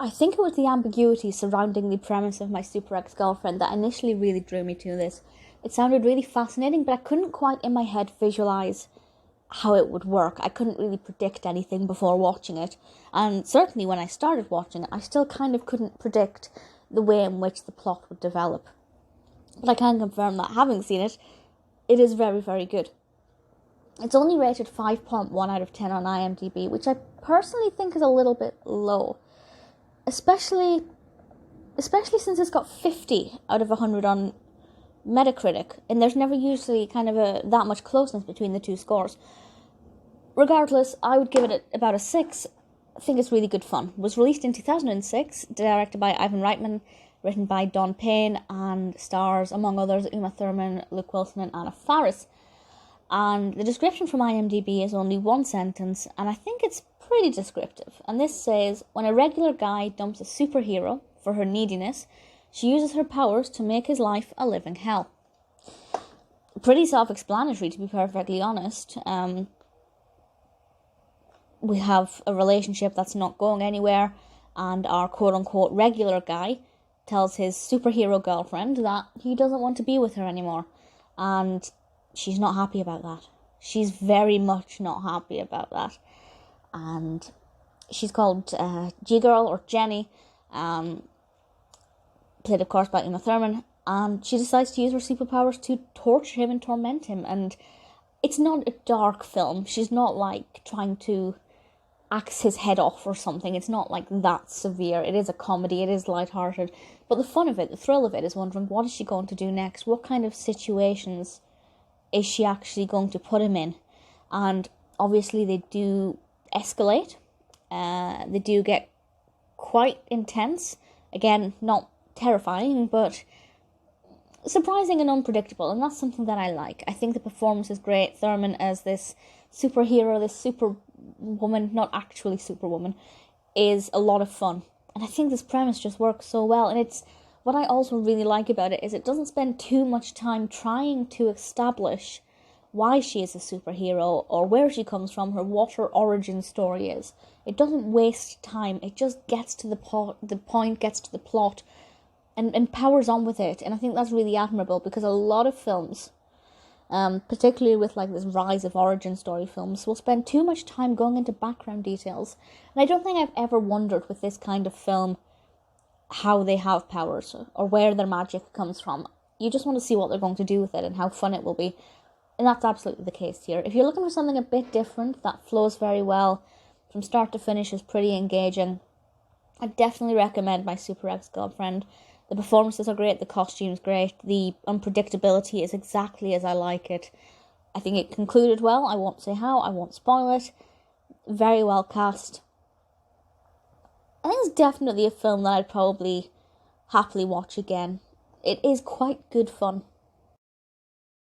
I think it was the ambiguity surrounding the premise of My Super Ex-Girlfriend that initially really drew me to this. It sounded really fascinating, but I couldn't quite in my head visualise how it would work. I couldn't really predict anything before watching it. And certainly when I started watching it, I still kind of couldn't predict the way in which the plot would develop. But I can confirm that having seen it, it is very, very good. It's only rated 5.1 out of 10 on IMDb, which I personally think is a little bit low. Especially since it's got 50 out of 100 on Metacritic, and there's never usually kind of that much closeness between the two scores. Regardless, I would give it about a 6. I think it's really good fun. It was released in 2006, directed by Ivan Reitman, written by Don Payne, and stars, among others, Uma Thurman, Luke Wilson, and Anna Faris. And the description from IMDb is only one sentence, and I think it's pretty descriptive. And this says, when a regular guy dumps a superhero for her neediness, she uses her powers to make his life a living hell. Pretty self-explanatory, to be perfectly honest. We have a relationship that's not going anywhere, and our quote-unquote regular guy tells his superhero girlfriend that he doesn't want to be with her anymore. And she's not happy about that. She's very much not happy about that. And she's called G-Girl, or Jenny, played of course by Uma Thurman, and she decides to use her superpowers to torture him and torment him. And it's not a dark film. She's not like trying to axe his head off or something. It's not like that severe. It is a comedy, it is lighthearted, but the fun of it, the thrill of it, is wondering what is she going to do next? What kind of situations is she actually going to put him in? And obviously they do escalate. They do get quite intense. Again, not terrifying, but surprising and unpredictable, and that's something that I like. I think the performance is great. Thurman as this superhero, this superwoman, not actually superwoman, is a lot of fun. And I think this premise just works so well. And it's what I also really like about it is it doesn't spend too much time trying to establish why she is a superhero or where she comes from, what her origin story is. It doesn't waste time. It just gets to the point, gets to the plot, and powers on with it. And I think that's really admirable, because a lot of films, particularly with like this rise of origin story films, will spend too much time going into background details. And I don't think I've ever wondered with this kind of film how they have powers or where their magic comes from. You just want to see what they're going to do with it and how fun it will be. And that's absolutely the case here. If you're looking for something a bit different that flows very well from start to finish, is pretty engaging, I definitely recommend My Super Ex-Girlfriend. The performances are great, the costume's great, the unpredictability is exactly as I like it. I think it concluded well. I won't say how, I won't spoil it. Very well cast. I think it's definitely a film that I'd probably happily watch again. It is quite good fun.